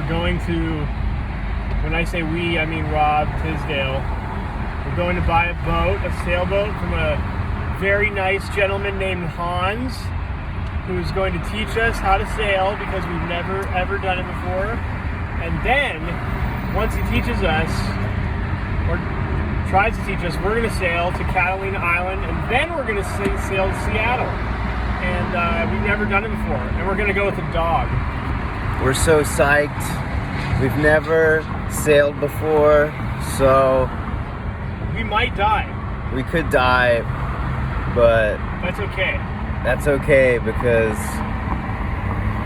we're going to, when I say we, I mean Rob Tisdale. We're going to buy a boat, a sailboat, from a very nice gentleman named Hans, who's going to teach us how to sail because we've never ever done it before. And then, once he teaches us, or tries to teach us, we're going to sail to Catalina Island, and then we're going to sail to Seattle. And we've never done it before, and we're going to go with a dog. We're so psyched. We've never sailed before, so We might die. we could die, but That's okay. that's okay because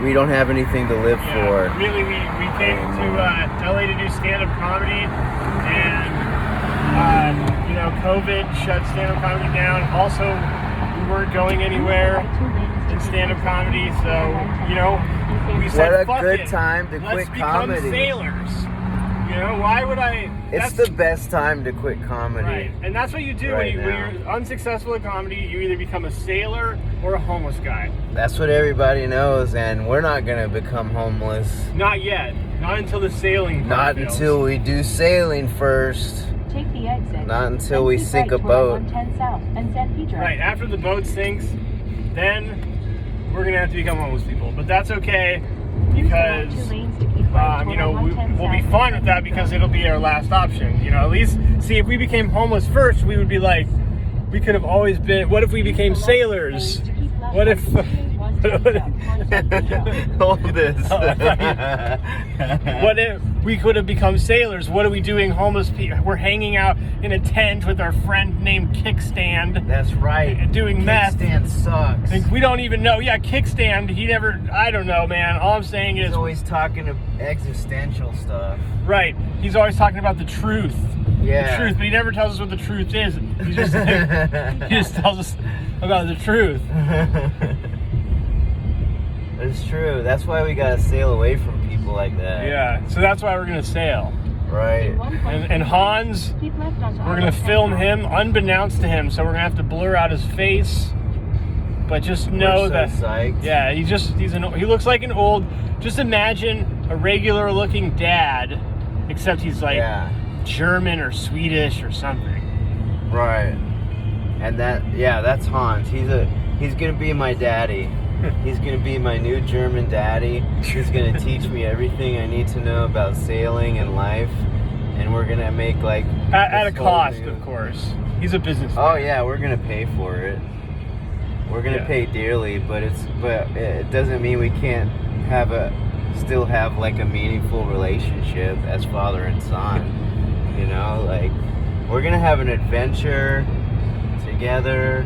we don't have anything to live for. Really, we came to LA to do stand-up comedy, and COVID shut stand-up comedy down. Also, we weren't going anywhere in stand-up comedy, so we said, What a "Fuck good it. time to Let's quit become comedy." sailors." Why would I? It's the best time to quit comedy. Right, and that's what you do Right when now. you're unsuccessful at comedy. You either become a sailor or a homeless guy. That's what everybody knows, and we're not gonna become homeless. Not yet. Not until the sailing Not part fails. until we do sailing first. Take the exit. Not until and we keep sink right a toward boat. 110 South and San Pedro. Right, after the boat sinks, then we're gonna have to become homeless people. But that's okay because Use the right 2 lanes to keep right toward we'll 110 be South fine and with San that Pedro. because it'll be our last option. At least see if we became homeless first, we would be like, we could have always been. What if we became sailors? What if? Hold this. What if we could have become sailors? What are we doing, homeless people? We're hanging out in a tent with our friend named Kickstand. That's right. Doing meth. Kickstand sucks. And we don't even know. Yeah, Kickstand, I don't know, man. All I'm saying is, He's always talking of existential stuff. right, he's always talking about the truth. Yeah. The truth, but he never tells us what the truth is. He just tells us about the truth. It's true. That's why we gotta sail away from people like that. Yeah, so that's why we're going to sail. Right. And Hans, Keep left onto we're going to film him unbeknownst to him, so we're going to have to blur out his face. But just know We're so that, psyched. yeah, he looks like an old, just imagine a regular looking dad, except he's like German or Swedish or something. Right. And that's Hans. He's gonna be my daddy. He's gonna be my new German daddy. He's gonna teach me everything I need to know about sailing and life. And we're gonna make At a this whole cost, new- of course. He's a businessman. Oh yeah, we're gonna pay for it. We're gonna pay dearly, but it doesn't mean we can't still have like a meaningful relationship as father and son. We're gonna have an adventure together.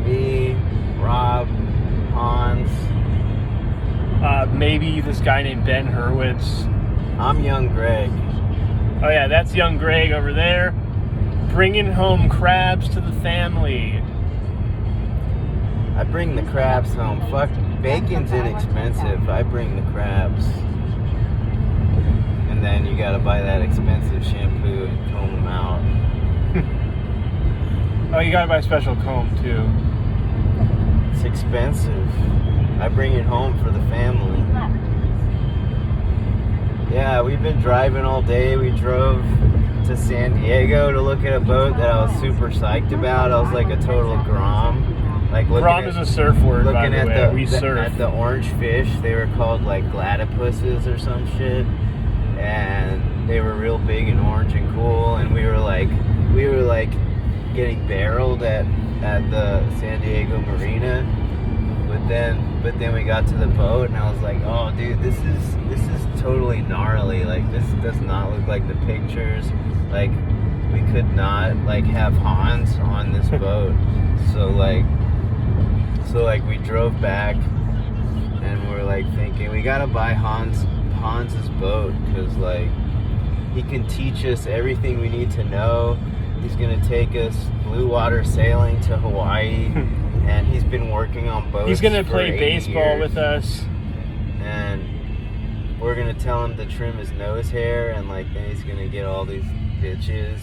Me, Rob, Hans. Maybe this guy named Ben Hurwitz. I'm young Greg. Oh yeah, that's young Greg over there, bringing home crabs to the family. I bring the crabs home. Fuck, bacon's inexpensive. I bring the crabs. And then you gotta buy that expensive shampoo and comb them out. Oh, you gotta buy a special comb too. It's expensive. I bring it home for the family. Yeah, we've been driving all day. We drove to San Diego to look at a boat that I was super psyched about. I was like a total Grom. Grom is a surf word, by Looking the at way. We surf. at the orange fish, they were called like platypuses or some shit, and they were real big and orange and cool. And we were like getting barreled at the San Diego Marina. But then we got to the boat, and I was like, oh dude, this is totally gnarly. Like, this does not look like the pictures. Like, we could not have Hans on this boat. So we drove back, and we're thinking we gotta buy Hans's boat, because he can teach us everything we need to know. He's gonna take us blue water sailing to Hawaii, and he's been working on boats. He's gonna for play 80 baseball years. with us. And we're gonna tell him to trim his nose hair, and then he's gonna get all these bitches,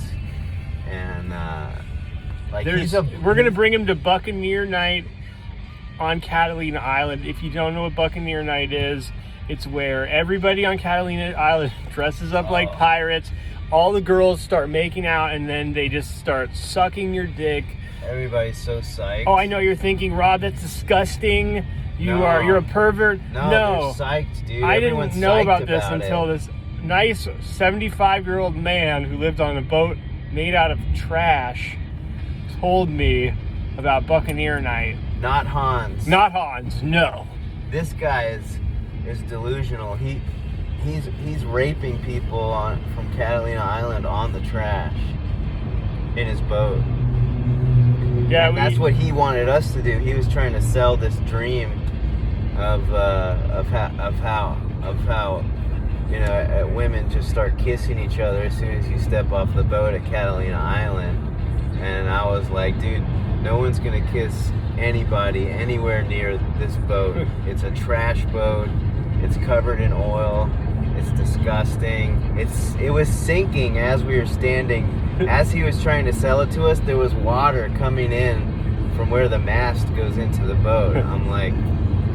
and we're gonna bring him to Buccaneer Night on Catalina Island. If you don't know what Buccaneer Night is, It's where everybody on Catalina Island dresses up like pirates. All the girls start making out, and then they just start sucking your dick. Everybody's so psyched. Oh, I know you're thinking, Rob, that's disgusting. No. You're a pervert. No, they're psyched, dude. I Everyone's didn't know psyched about this about until it. this nice 75-year-old man who lived on a boat made out of trash told me about Buccaneer Night. Not Hans. Not Hans, no. This guy is delusional. He's raping people from Catalina Island on the trash in his boat. Yeah, And that's what he wanted us to do. He was trying to sell this dream of how you know, women just start kissing each other as soon as you step off the boat at Catalina Island. And I was like, dude, no one's gonna kiss anybody anywhere near this boat. It's a trash boat. It's covered in oil. It's disgusting. It was sinking as we were standing. As he was trying to sell it to us, there was water coming in from where the mast goes into the boat. I'm like,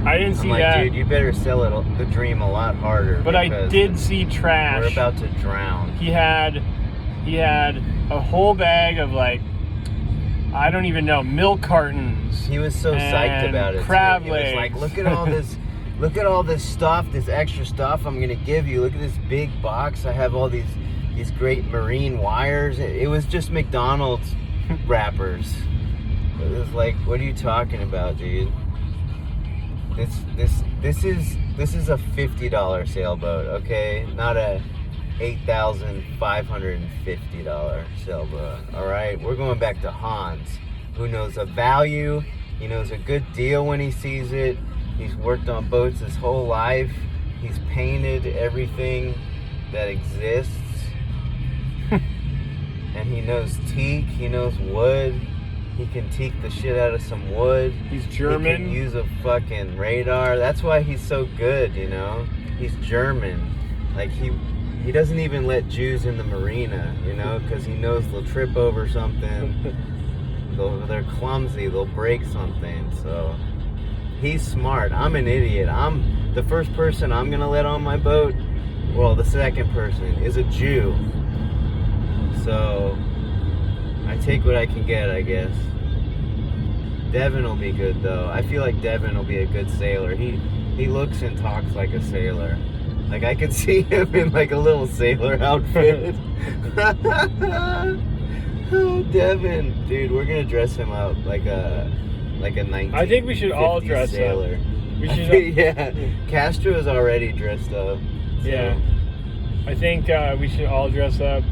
I didn't see that. dude, you better sell the dream a lot harder. But I because did see trash. We're about to drown. He had a whole bag of, like, I don't even know, milk cartons. He was so psyched and about it. crab too. He was like, legs. look at all this stuff, this extra stuff I'm gonna give you. Look at this big box. I have all these great marine wires. It was just McDonald's wrappers. It was like, what are you talking about, dude? This is a $50 sailboat, okay? Not a $8,550 sailboat. All right, we're going back to Hans, who knows a value. He knows a good deal when he sees it. He's worked on boats his whole life. He's painted everything that exists. And he knows teak. He knows wood. He can teak the shit out of some wood. He's German. He can use a fucking radar. That's why he's so good, you know? He's German. Like, he doesn't even let Jews in the marina, you know? Because he knows they'll trip over something. They're clumsy. They'll break something. So, he's smart. I'm an idiot. I'm the first person I'm going to let on my boat. Well, the second person is a Jew. So, I take what I can get, I guess. Devin will be good, though. I feel like Devin will be a good sailor. He looks and talks like a sailor. Like, I could see him in, like, a little sailor outfit. Oh, Devin. Dude, we're gonna dress him up like a 1950s I think we should all dress sailor. up. We should. Yeah. Castro is already dressed up. So. Yeah. I think we should all dress up.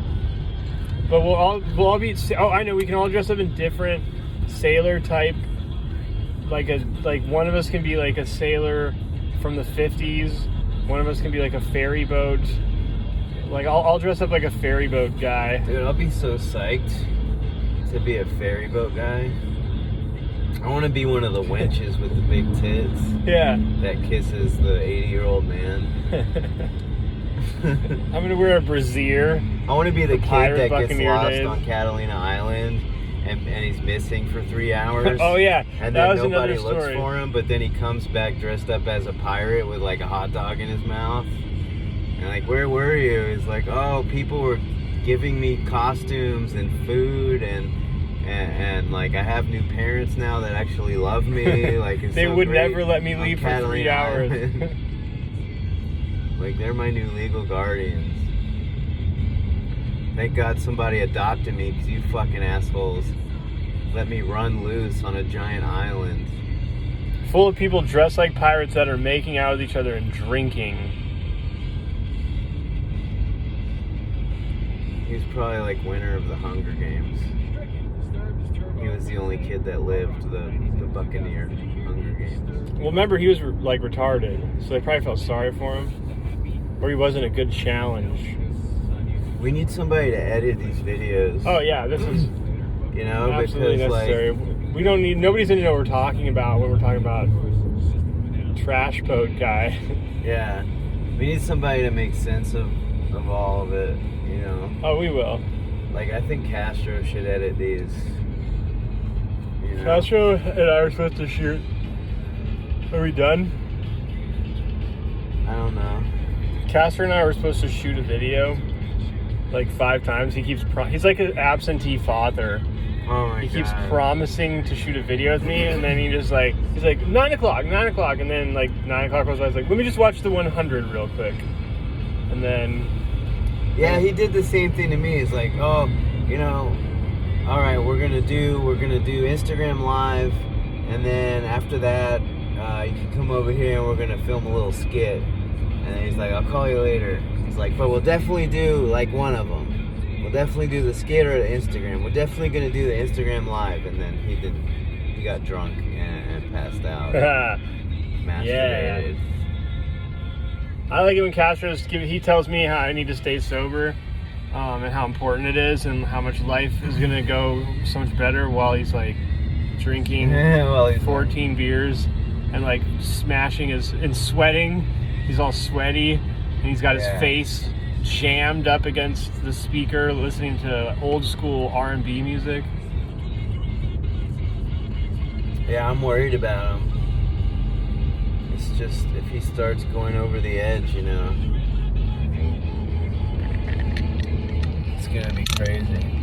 But we'll all be. Oh, I know. We can all dress up in different sailor type. Like one of us can be like a sailor from the 50s. One of us can be like a ferry boat. Like I'll dress up like a ferry boat guy. Dude, I'll be so psyched to be a ferry boat guy. I want to be one of the wenches with the big tits. Yeah. That kisses the 80-year-old man. I'm gonna wear a brassiere. I want to be the kid Pirate that gets Buccaneer lost days. on Catalina Island and he's missing for 3 hours. Oh yeah, And that then was nobody another looks story. for him, but then he comes back dressed up as a pirate with like a hot dog in his mouth. And like, where were you? He's like, oh, people were giving me costumes and food and like I have new parents now that actually love me. Like it's They so would great never let me on leave for 3 Catalina hours. Island. Like they're my new legal guardians. Thank God somebody adopted me because you fucking assholes let me run loose on a giant island. Full of people dressed like pirates that are making out with each other and drinking. He was probably like winner of the Hunger Games. He was the only kid that lived the Buccaneer Hunger Games. Well, remember he was like retarded, so they probably felt sorry for him, or he wasn't a good challenge. We need somebody to edit these videos. Oh yeah, this is You know, absolutely because necessary. like We don't need. Nobody's gonna know what we're talking about when we're talking about trash boat guy. yeah, we need somebody to make sense of all of it. You know, Oh, we will. like I think Castro should edit these. You know? Castro and I are supposed to shoot. Are we done? I don't know. Casper and I were supposed to shoot a video like 5 times. He keeps he's like an absentee father. Oh my He god. keeps promising to shoot a video with me, and then he's like 9 o'clock, and then like 9 o'clock goes by. He's like, let me just watch the 100 real quick, and then Yeah, he did the same thing to me. It's like, oh, you know, all right, we're gonna do Instagram Live, and then after that, you can come over here and we're gonna film a little skit. And then he's like, I'll call you later. He's like, but we'll definitely do like one of them. We'll definitely do the skit or the Instagram. We're definitely gonna do the Instagram Live. And then he didn't. He got drunk and passed out. Masturbated. I like it when Castro's he tells me how I need to stay sober, and how important it is, and how much life is gonna go so much better while he's like drinking Well, he's 14 beers and like smashing and sweating. He's all sweaty, and he's got his face jammed up against the speaker, listening to old school R&B music. Yeah, I'm worried about him. It's just if he starts going over the edge, you know, it's gonna be crazy.